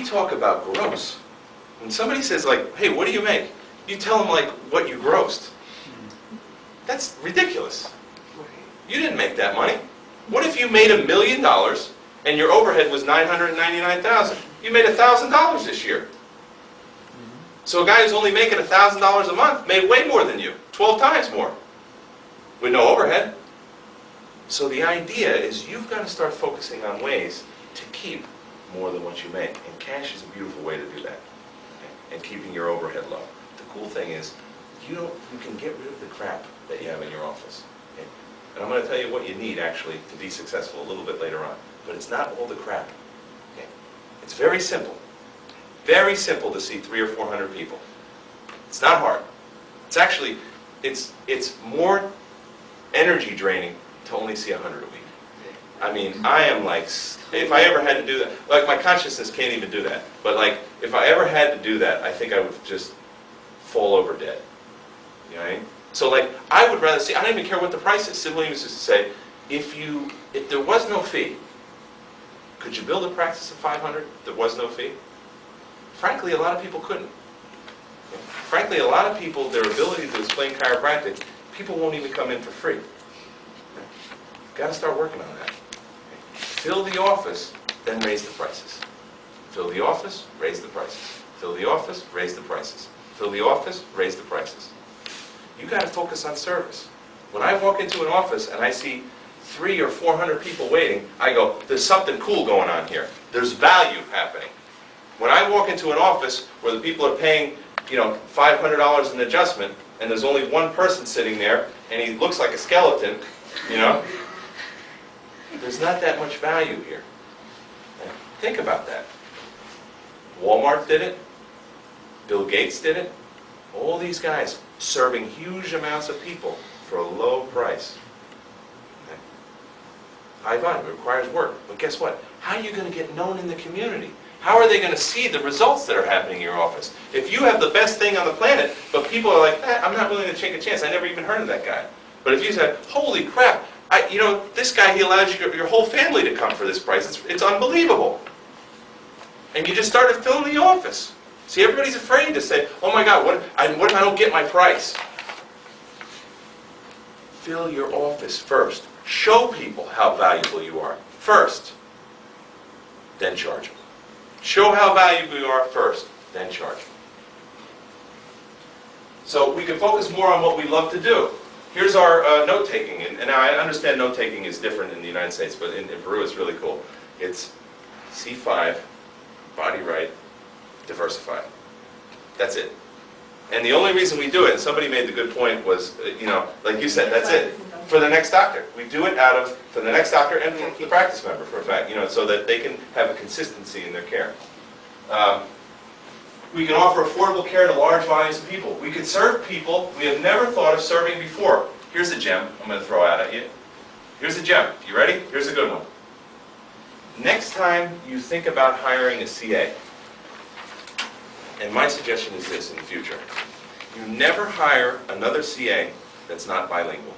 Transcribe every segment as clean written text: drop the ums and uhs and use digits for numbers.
talk about gross. When somebody says like, hey, what do you make? You tell them like what you grossed. That's ridiculous. You didn't make that money. What if you made $1 million and your overhead was $999,000? You made $1,000 this year. So a guy who's only making $1,000 a month made way more than you, 12 times more, with no overhead. So the idea is you've got to start focusing on ways to keep more than what you make. And cash is a beautiful way to do that. Okay? And keeping your overhead low. The cool thing is you can get rid of the crap that you have in your office. Okay? And I'm going to tell you what you need actually to be successful a little bit later on. But it's not all the crap. Okay? It's very simple. Very simple to see 300 or 400 people. It's not hard. It's actually, it's more energy draining to only see 100 a week. I mean, I am like, if I ever had to do that, like my consciousness can't even do that. But like, if I ever had to do that, I think I would just fall over dead. You know what I mean? So like, I would rather see, I don't even care what the price is. Sid Williams used to say, if there was no fee, could you build a practice of 500 if there was no fee? Frankly, a lot of people couldn't. Frankly, a lot of people, their ability to explain chiropractic, people won't even come in for free. Got to start working on that. Fill the office, then raise the prices. Fill the office, raise the prices. Fill the office, raise the prices. Fill the office, raise the prices. You got to focus on service. When I walk into an office and I see 300 or 400 people waiting, I go, there's something cool going on here. There's value happening. When I walk into an office where the people are paying, $500 an adjustment, and there's only one person sitting there, and he looks like a skeleton, there's not that much value here. Think about that. Walmart did it. Bill Gates did it. All these guys serving huge amounts of people for a low price. High volume, it requires work. But guess what? How are you going to get known in the community? How are they going to see the results that are happening in your office? If you have the best thing on the planet, but people are like, I'm not willing to take a chance. I never even heard of that guy. But if you said, holy crap, this guy, he allows your whole family to come for this price. It's unbelievable. And you just started filling the office. See, everybody's afraid to say, oh my God, what if I don't get my price? Fill your office first. Show people how valuable you are first, then charge them. Show how valuable you are first, then charge them. So we can focus more on what we love to do. Here's our note-taking. And now I understand note-taking is different in the United States, but in Peru it's really cool. It's C5, body right, diversify. That's it. And the only reason we do it, and somebody made the good point, was, like you said, that's it. For the next doctor. We do it for the next doctor and for the practice member, for a fact, so that they can have a consistency in their care. We can offer affordable care to large volumes of people. We can serve people we have never thought of serving before. Here's a gem I'm going to throw out at you. Here's a gem. You ready? Here's a good one. Next time you think about hiring a CA, and my suggestion is this in the future, you never hire another CA that's not bilingual.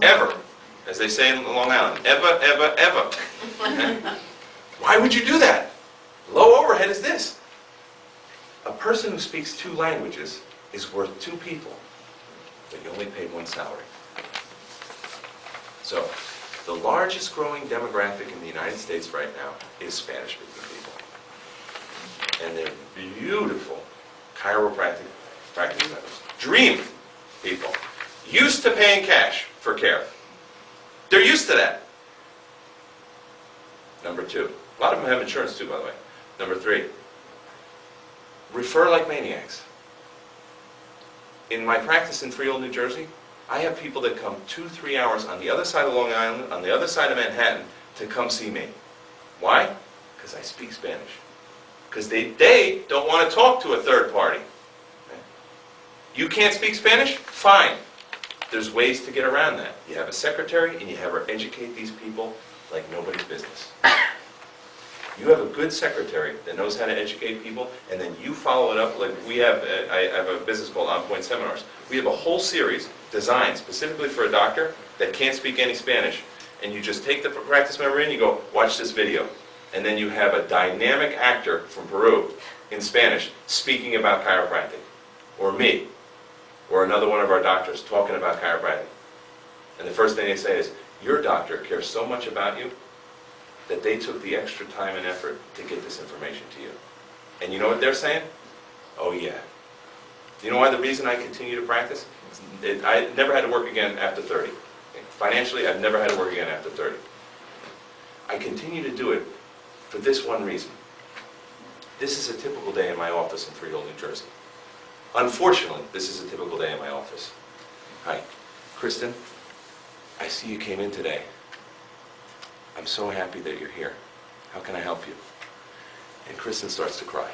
Ever. As they say in Long Island. Ever, ever, ever. Why would you do that? Low overhead is this. A person who speaks 2 languages is worth 2 people, but you only pay 1 salary. So, the largest growing demographic in the United States right now is Spanish-speaking people. And they're beautiful chiropractic practice members. Dream people. Used to paying cash for care. They're used to that. Number 2. A lot of them have insurance too, by the way. Number 3. Refer like maniacs. In my practice in Freehold, New Jersey, I have people that come 2-3 hours on the other side of Long Island, on the other side of Manhattan, to come see me. Why? Because I speak Spanish. Because they don't want to talk to a third party. Okay? You can't speak Spanish? Fine. There's ways to get around that. You have a secretary and you have her educate these people like nobody's business. You have a good secretary that knows how to educate people, and then you follow it up. Like we have, I have a business called On Point Seminars. We have a whole series designed specifically for a doctor that can't speak any Spanish, and you just take the practice member in, you go, watch this video. and then you have a dynamic actor from Peru in Spanish speaking about chiropractic, or me, or another one of our doctors talking about chiropractic. And the first thing they say is, your doctor cares so much about you that they took the extra time and effort to get this information to you. And you know what they're saying? Oh yeah. Do you know why the reason I continue to practice? I never had to work again after 30. Financially, I've never had to work again after 30. I continue to do it for this one reason. This is a typical day in my office in Freehold, New Jersey. Unfortunately, this is a typical day in my office. Hi, Kristen, I see you came in today. I'm so happy that you're here. How can I help you? And Kristen starts to cry.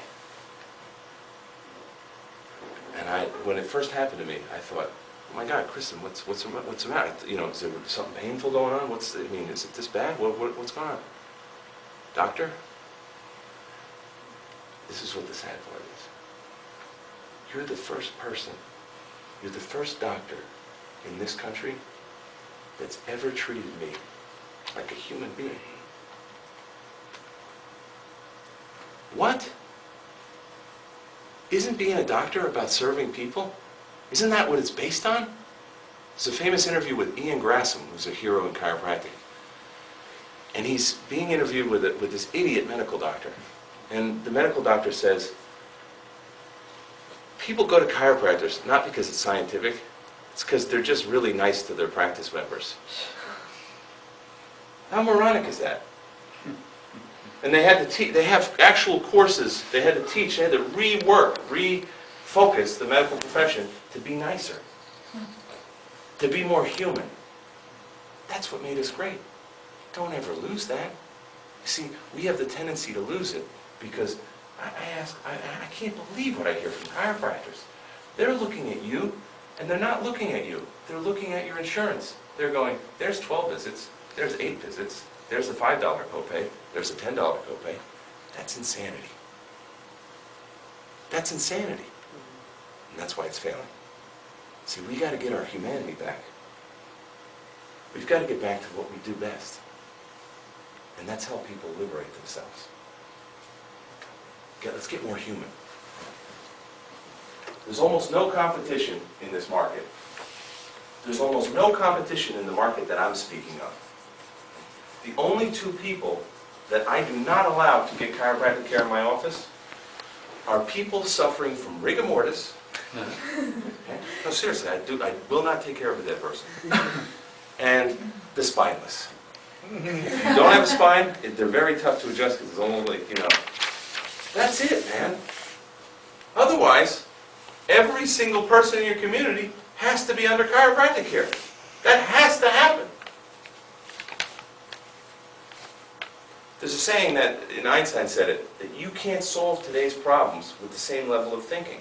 And when it first happened to me, I thought, oh my God, Kristen, what's the matter? You know, is there something painful going on? Is it this bad? What's going on? Doctor, this is what the sad part is. You're the first person, you're the first doctor in this country that's ever treated me like a human being. What? Isn't being a doctor about serving people? Isn't that what it's based on? There's a famous interview with Ian Grasham, who's a hero in chiropractic. And he's being interviewed with this idiot medical doctor. And the medical doctor says, people go to chiropractors not because it's scientific, it's because they're just really nice to their practice members. How moronic is that? And they have actual courses they had to teach, they had to refocus the medical profession to be nicer, to be more human. That's what made us great. Don't ever lose that. You see, we have the tendency to lose it because I can't believe what I hear from chiropractors. They're looking at you, and they're not looking at you. They're looking at your insurance. They're going, there's 12 visits, there's 8 visits, there's a $5 copay, there's a $10 copay. That's insanity. That's insanity. And that's why it's failing. See, we got to get our humanity back. We've got to get back to what we do best. And that's help people liberate themselves. Let's get more human. There's almost no competition in this market. There's almost no competition in the market that I'm speaking of. The only 2 people that I do not allow to get chiropractic care in my office are people suffering from rigor mortis. Okay? No, seriously, I will not take care of a dead person. And the spineless. If you don't have a spine, they're very tough to adjust because it's only, that's it, man. Otherwise, every single person in your community has to be under chiropractic care. That has to happen. There's a saying that, and Einstein said it, that you can't solve today's problems with the same level of thinking.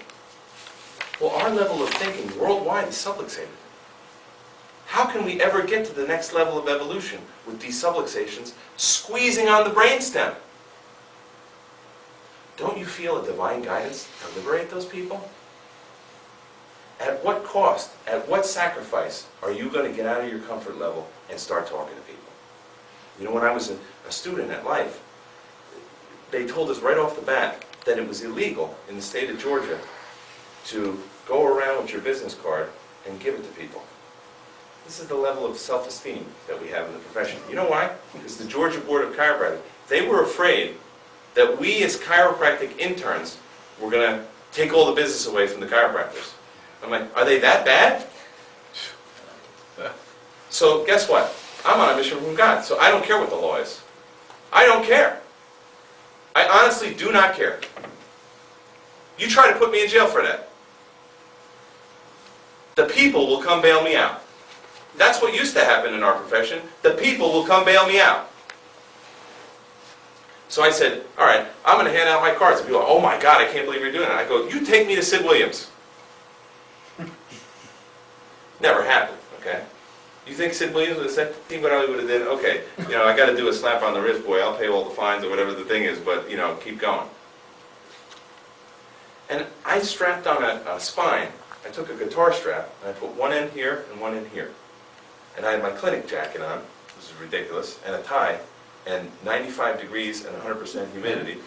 Well, our level of thinking worldwide is subluxated. How can we ever get to the next level of evolution with these subluxations squeezing on the brainstem? Don't you feel a divine guidance to liberate those people? At what cost, at what sacrifice are you going to get out of your comfort level and start talking to people? You know, when I was a student at Life, they told us right off the bat that it was illegal in the state of Georgia to go around with your business card and give it to people. This is the level of self-esteem that we have in the profession. You know why? Because the Georgia Board of Chiropractic, they were afraid that we as chiropractic interns were going to take all the business away from the chiropractors. I'm like, are they that bad? So guess what? I'm on a mission from God, so I don't care what the law is. I don't care. I honestly do not care. You try to put me in jail for that. The people will come bail me out. That's what used to happen in our profession. The people will come bail me out. So I said, all right, I'm going to hand out my cards. And people are, oh my God, I can't believe you're doing it. I go, you take me to Sid Williams. Never happened, okay? You think Sid Williams would have said, think what I would have done? Okay, I got to do a slap on the wrist, boy. I'll pay all the fines or whatever the thing is, but, keep going. And I strapped on a spine. I took a guitar strap, and I put one end here and one end here. And I had my clinic jacket on, this is ridiculous, and a tie, and 95 degrees and 100% humidity,